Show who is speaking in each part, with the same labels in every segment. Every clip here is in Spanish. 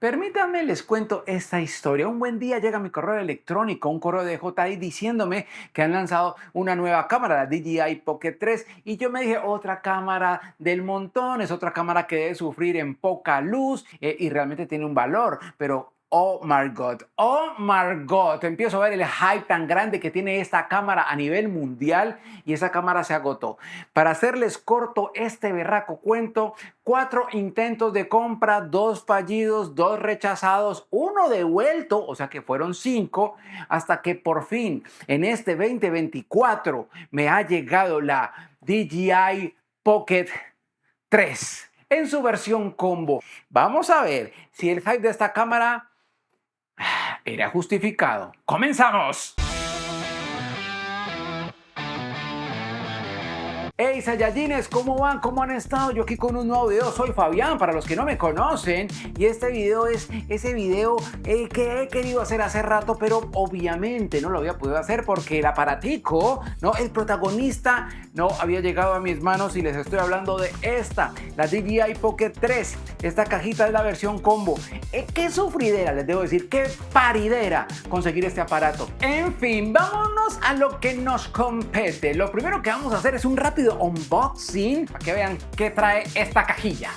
Speaker 1: Permítanme les cuento esta historia. Un buen día llega mi correo electrónico, un correo de JI diciéndome que han lanzado una nueva cámara, la DJI Pocket 3, y yo me dije, otra cámara del montón, es otra cámara que debe sufrir en poca luz y realmente tiene un valor, pero oh my God, empiezo a ver el hype tan grande que tiene esta cámara a nivel mundial y esa cámara se agotó. Para hacerles corto este berraco cuento, 4 intentos de compra, 2 fallidos, 2 rechazados, uno devuelto, o sea que fueron 5, hasta que por fin en este 2024 me ha llegado la DJI Pocket 3 en su versión combo. Vamos a ver si el hype de esta cámara era justificado. ¡Comenzamos! Hey Saiyajines, ¿cómo van? ¿Cómo han estado? Yo aquí con un nuevo video, soy Fabián, para los que no me conocen, y este video es ese video que he querido hacer hace rato, pero obviamente no lo había podido hacer porque el aparatico, ¿no? El protagonista no había llegado a mis manos y les estoy hablando de esta, la DJI Pocket 3. Esta cajita es la versión combo. Qué sufridera, les debo decir, qué paridera conseguir este aparato. En fin, vámonos a lo que nos compete. Lo primero que vamos a hacer es un rápido unboxing para que vean qué trae esta cajilla.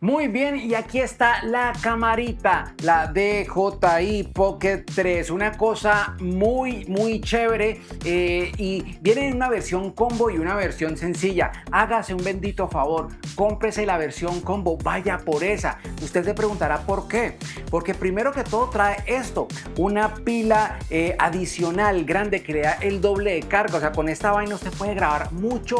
Speaker 1: Muy bien, y aquí está la camarita, la DJI Pocket 3, una cosa muy chévere y viene en una versión combo y una versión sencilla. Hágase un bendito favor, cómprese la versión combo, vaya por esa. Usted se preguntará por qué, porque primero que todo trae esto, una pila adicional grande que le da el doble de carga, o sea, con esta vaina usted puede grabar mucho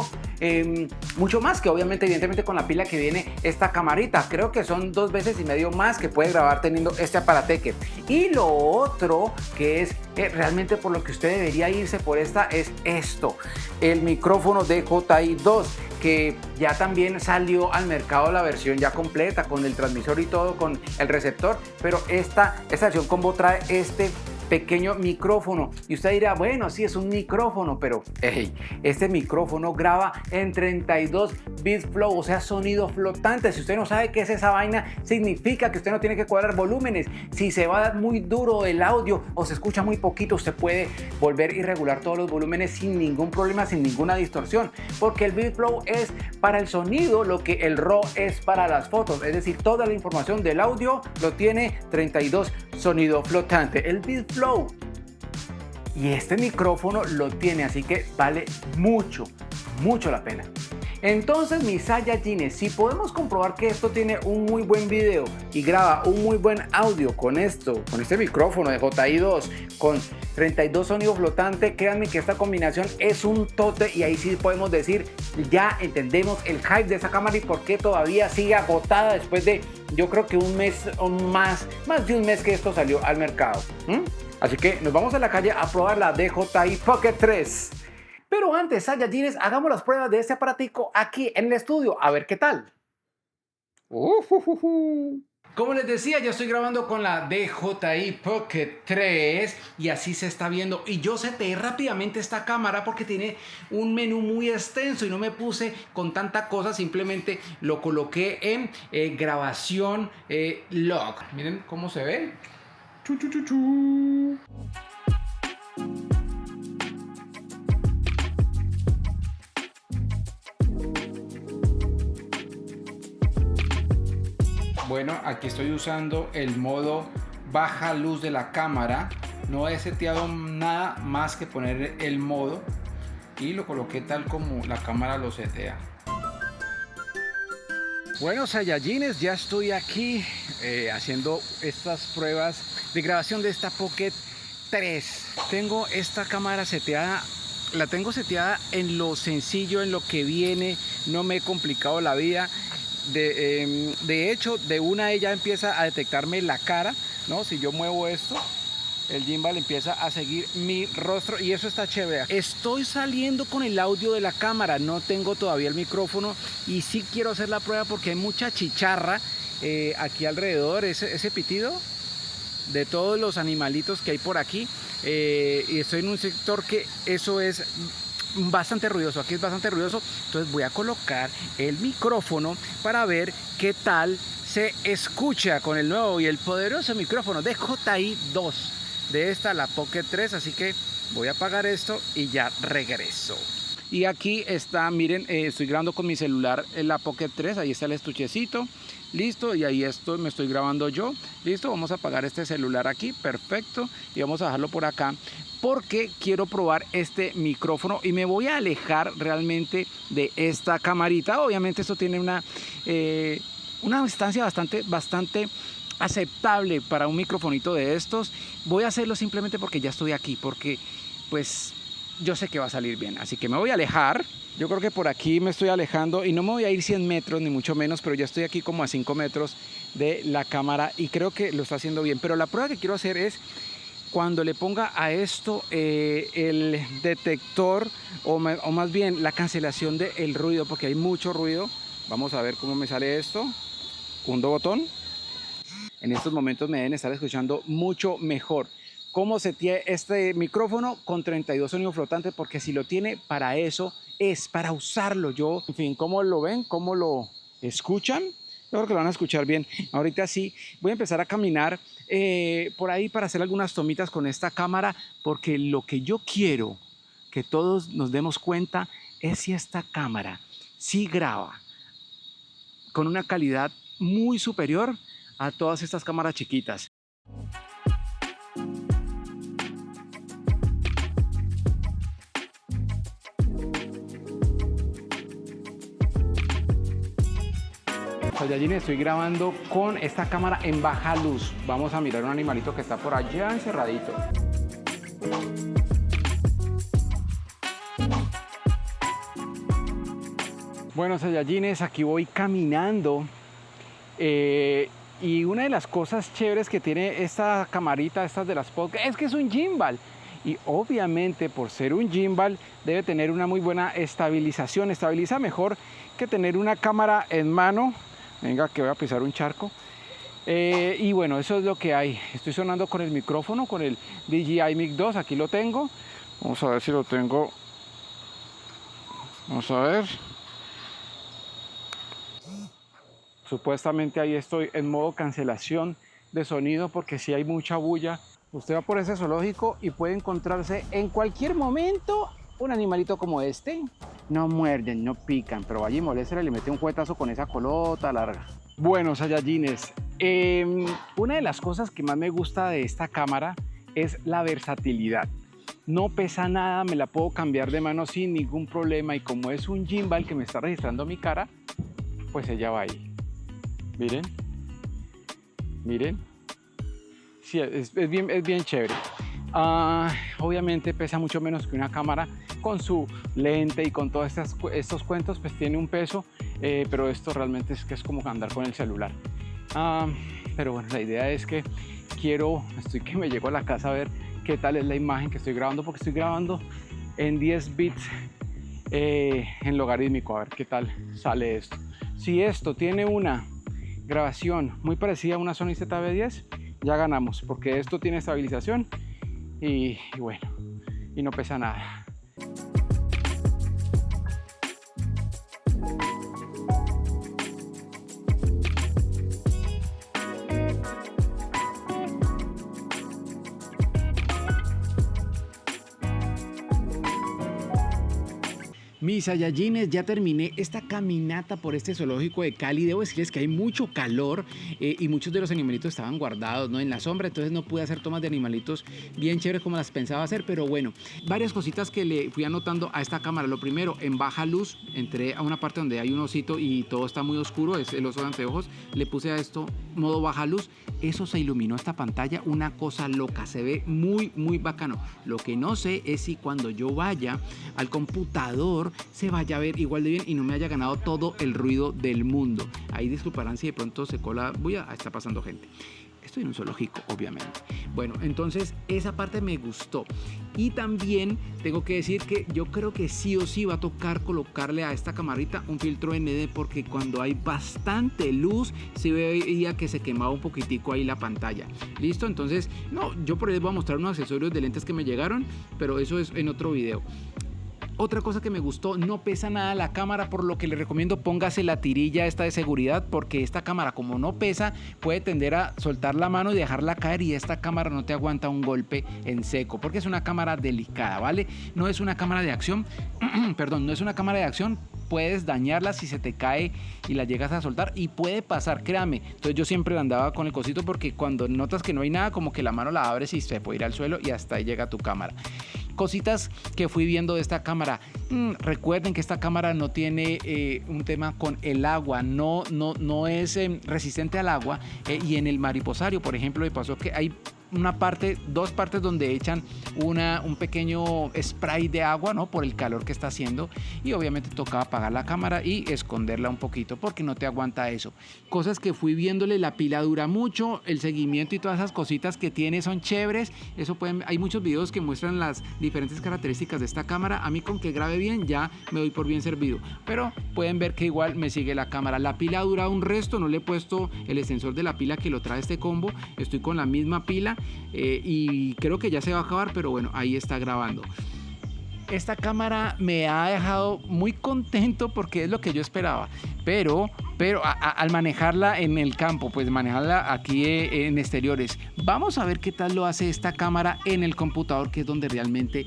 Speaker 1: más que obviamente evidentemente con la pila que viene esta camarita. Creo que son 2 veces y medio más que puede grabar teniendo este aparateque. Y lo otro que es realmente por lo que usted debería irse por esta es esto, el micrófono DJI 2, que ya también salió al mercado la versión ya completa con el transmisor y todo, con el receptor, pero esta versión combo trae este pequeño micrófono y usted dirá, bueno, sí es un micrófono, pero hey, este micrófono graba en 32 bit flow, o sea, sonido flotante. Si usted no sabe qué es esa vaina, significa que usted no tiene que cuadrar volúmenes. Si se va a dar muy duro el audio o se escucha muy poquito, usted puede volver y regular todos los volúmenes sin ningún problema, sin ninguna distorsión, porque el bit flow es para el sonido lo que el RAW es para las fotos, es decir, toda la información del audio lo tiene 32 sonido flotante, el bit flow, y este micrófono lo tiene, así que vale mucho la pena. Entonces, mis Saiyajines, si podemos comprobar que esto tiene un muy buen video y graba un muy buen audio con esto, con este micrófono de DJI 2 con 32 sonido flotante, créanme que esta combinación es un tote, y ahí sí podemos decir, ya entendemos el hype de esa cámara y por qué todavía sigue agotada después de, yo creo que un mes o más de un mes que esto salió al mercado. Así que nos vamos a la calle a probar la DJI Pocket 3. Pero antes, Saiyajines, hagamos las pruebas de este aparatico aquí en el estudio, a ver qué tal. Como les decía, ya estoy grabando con la DJI Pocket 3 y así se está viendo. Y yo seteé rápidamente esta cámara porque tiene un menú muy extenso y no me puse con tanta cosa, simplemente lo coloqué en grabación log. Miren cómo se ve. Chu, chu, chu, chu. Bueno, aquí estoy usando el modo baja luz de la cámara. No he seteado nada más que poner el modo y lo coloqué tal como la cámara lo setea. Bueno, Saiyajines, ya estoy aquí haciendo estas pruebas de grabación de esta Pocket 3. Tengo esta cámara seteada, la tengo seteada en lo sencillo, en lo que viene, no me he complicado la vida. De hecho, de una ella empieza a detectarme la cara, ¿no? Si yo muevo esto, el gimbal empieza a seguir mi rostro y eso está chévere. Estoy saliendo con el audio de la cámara, no tengo todavía el micrófono y sí quiero hacer la prueba porque hay mucha chicharra aquí alrededor, ese pitido de todos los animalitos que hay por aquí, y estoy en un sector que eso es bastante ruidoso, aquí es bastante ruidoso, entonces voy a colocar el micrófono para ver qué tal se escucha con el nuevo y el poderoso micrófono DJI 2 de esta, la Pocket 3, así que voy a apagar esto y ya regreso. Y aquí está, miren, estoy grabando con mi celular la Pocket 3, ahí está el estuchecito, listo, y ahí me estoy grabando yo, listo, vamos a apagar este celular aquí, perfecto, y vamos a dejarlo por acá, porque quiero probar este micrófono y me voy a alejar realmente de esta camarita. Obviamente esto tiene una distancia bastante aceptable para un microfonito de estos. Voy a hacerlo simplemente porque ya estoy aquí, porque pues yo sé que va a salir bien, así que me voy a alejar. Yo creo que por aquí me estoy alejando y no me voy a ir 100 metros ni mucho menos, pero ya estoy aquí como a 5 metros de la cámara y creo que lo está haciendo bien. Pero la prueba que quiero hacer es cuando le ponga a esto el detector o más bien la cancelación del ruido, porque hay mucho ruido. Vamos a ver cómo me sale esto. Hundo botón. En estos momentos me deben estar escuchando mucho mejor. ¿Cómo seteé este micrófono? Con 32 sonidos flotantes, porque si lo tiene para eso, es para usarlo. Yo, en fin, ¿cómo lo ven? ¿Cómo lo escuchan? Yo creo que lo van a escuchar bien. Ahorita sí, voy a empezar a caminar por ahí para hacer algunas tomitas con esta cámara, porque lo que yo quiero que todos nos demos cuenta es si esta cámara sí graba con una calidad muy superior a todas estas cámaras chiquitas. Saiyajin, estoy grabando con esta cámara en baja luz. Vamos a mirar un animalito que está por allá encerradito. Bueno, Saiyajines, aquí voy caminando y una de las cosas chéveres que tiene esta camarita, estas de las podcast, es que es un gimbal. Y obviamente por ser un gimbal debe tener una muy buena estabilización. Estabiliza mejor que tener una cámara en mano. Venga, que voy a pisar un charco. Y bueno, eso es lo que hay. Estoy sonando con el micrófono, con el DJI Mic 2. Aquí lo tengo. Vamos a ver si lo tengo. Vamos a ver. Supuestamente ahí estoy en modo cancelación de sonido, porque si hay mucha bulla. Usted va por ese zoológico y puede encontrarse en cualquier momento un animalito como este. No muerden, no pican, pero vaya y moleste, le mete un juetazo con esa colota larga. Bueno, Saiyajines, una de las cosas que más me gusta de esta cámara es la versatilidad. No pesa nada, me la puedo cambiar de mano sin ningún problema, y como es un gimbal que me está registrando mi cara, pues ella va ahí. Miren, miren. Sí, es bien chévere. Obviamente pesa mucho menos que una cámara con su lente y con todos estos cuentos, pues tiene un peso, pero esto realmente es como andar con el celular. Pero bueno, la idea es que estoy que me llego a la casa a ver qué tal es la imagen que estoy grabando, porque estoy grabando en 10 bits en logarítmico, a ver qué tal sale esto. Si esto tiene una grabación muy parecida a una Sony ZV-10, ya ganamos, porque esto tiene estabilización y bueno, y no pesa nada. Mis Saiyajines, ya terminé esta caminata por este zoológico de Cali. Debo decirles que hay mucho calor y muchos de los animalitos estaban guardados, ¿no?, en la sombra, entonces no pude hacer tomas de animalitos bien chéveres como las pensaba hacer, pero bueno, varias cositas que le fui anotando a esta cámara. Lo primero, en baja luz, entré a una parte donde hay un osito y todo está muy oscuro, es el oso de anteojos, le puse a esto modo baja luz, eso se iluminó esta pantalla, una cosa loca, se ve muy bacano. Lo que no sé es si cuando yo vaya al computador se vaya a ver igual de bien y no me haya ganado todo el ruido del mundo. Ahí disculparán si de pronto se cola bulla, está pasando gente. estoy en un zoológico, obviamente. Bueno, entonces esa parte me gustó. Y también tengo que decir que yo creo que sí o sí va a tocar colocarle a esta camarita un filtro ND, porque cuando hay bastante luz se veía que se quemaba un poquitico ahí la pantalla. ¿Listo? Entonces, no, yo por ahí les voy a mostrar unos accesorios de lentes que me llegaron, pero eso es en otro video. Otra cosa que me gustó, no pesa nada la cámara, por lo que le recomiendo póngase la tirilla esta de seguridad, porque esta cámara, como no pesa, puede tender a soltar la mano y dejarla caer, y esta cámara no te aguanta un golpe en seco, porque es una cámara delicada, ¿vale? No es una cámara de acción, perdón, no es una cámara de acción. Puedes dañarla si se te cae y la llegas a soltar, y puede pasar, créame. Entonces yo siempre la andaba con el cosito, porque cuando notas que no hay nada, como que la mano la abres y se puede ir al suelo y hasta ahí llega tu cámara. Cositas que fui viendo de esta cámara. Recuerden que esta cámara no tiene un tema con el agua, no es resistente al agua, y en el mariposario, por ejemplo, me pasó que hay dos partes donde echan un pequeño spray de agua, ¿no? Por el calor que está haciendo, y obviamente tocaba apagar la cámara y esconderla un poquito porque no te aguanta eso. Cosas que fui viéndole, la pila dura mucho, el seguimiento y todas esas cositas que tiene son chéveres. Hay muchos videos que muestran las diferentes características de esta cámara. A mí con que grabe bien ya me doy por bien servido, pero pueden ver que igual me sigue la cámara. La pila dura un resto, no le he puesto el extensor de la pila que lo trae este combo, estoy con la misma pila. Y creo que ya se va a acabar, pero bueno, ahí está grabando. Esta cámara me ha dejado muy contento porque es lo que yo esperaba, pero al manejarla en el campo, pues manejarla aquí en exteriores, vamos a ver qué tal lo hace esta cámara en el computador, que es donde realmente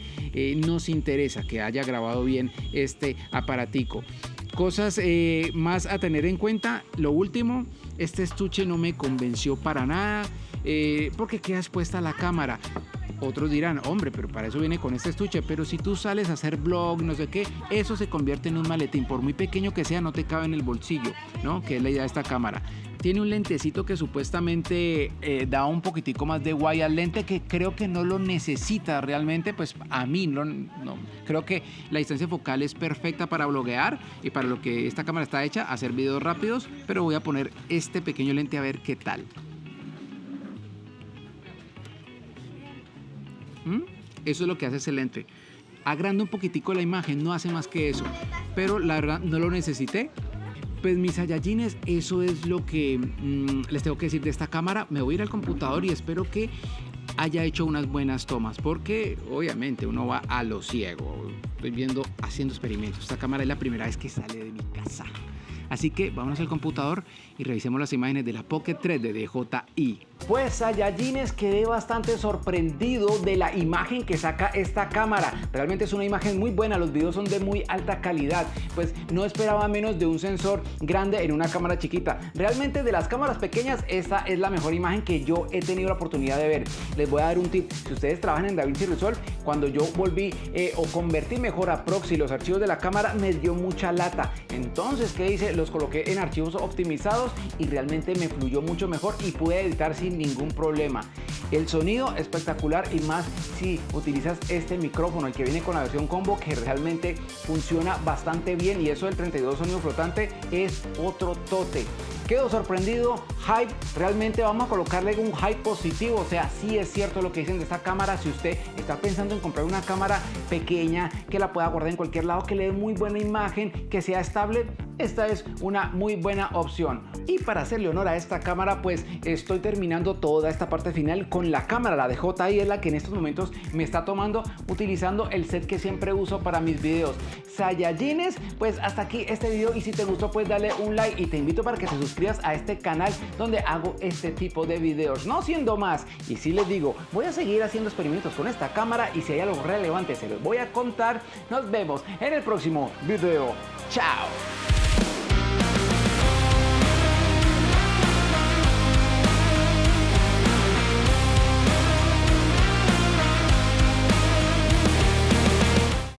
Speaker 1: nos interesa que haya grabado bien este aparatico. Cosas más a tener en cuenta. Lo último, este estuche no me convenció para nada, porque queda expuesta la cámara. Otros dirán, hombre, pero para eso viene con este estuche. Pero si tú sales a hacer vlog, no sé qué, eso se convierte en un maletín. Por muy pequeño que sea, no te cabe en el bolsillo, ¿no? Que es la idea de esta cámara. Tiene un lentecito que supuestamente da un poquitico más de guay al lente, que creo que no lo necesita realmente. Pues a mí no. Creo que la distancia focal es perfecta para bloguear y para lo que esta cámara está hecha, hacer videos rápidos. Pero voy a poner este pequeño lente a ver qué tal. Eso es lo que hace ese lente. Agranda un poquitico la imagen, no hace más que eso. Pero la verdad no lo necesité. Pues mis Saiyajines, eso es lo que les tengo que decir de esta cámara. Me voy a ir al computador y espero que haya hecho unas buenas tomas, porque obviamente uno va a lo ciego. Estoy haciendo experimentos. Esta cámara es la primera vez que sale de mi casa. Así que vámonos al computador y revisemos las imágenes de la Pocket 3 de DJI. Pues Saiyajines, quedé bastante sorprendido de la imagen que saca esta cámara. Realmente es una imagen muy buena, los videos son de muy alta calidad. Pues no esperaba menos de un sensor grande en una cámara chiquita. Realmente de las cámaras pequeñas, esta es la mejor imagen que yo he tenido la oportunidad de ver. Les voy a dar un tip. Si ustedes trabajan en DaVinci Resolve, cuando yo volví o convertí mejor a Proxy los archivos de la cámara, me dio mucha lata. Entonces, ¿qué hice? Los coloqué en archivos optimizados y realmente me fluyó mucho mejor y pude editar sin ningún problema. El sonido espectacular, y más si utilizas este micrófono, el que viene con la versión combo, que realmente funciona bastante bien, y eso del 32 sonido flotante es otro tote. Quedo sorprendido, hype, realmente vamos a colocarle un hype positivo. O sea, sí es cierto lo que dicen de esta cámara. Si usted está pensando en comprar una cámara pequeña, que la pueda guardar en cualquier lado, que le dé muy buena imagen, que sea estable, esta es una muy buena opción. Y para hacerle honor a esta cámara, pues estoy terminando toda esta parte final con la cámara, la DJI, es la que en estos momentos me está tomando, utilizando el set que siempre uso para mis videos. Saiyajines, pues hasta aquí este video, y si te gustó, pues dale un like y te invito para que te suscribas a este canal donde hago este tipo de videos. No siendo más, y si les digo, voy a seguir haciendo experimentos con esta cámara, y si hay algo relevante se los voy a contar. Nos vemos en el próximo video. Chao.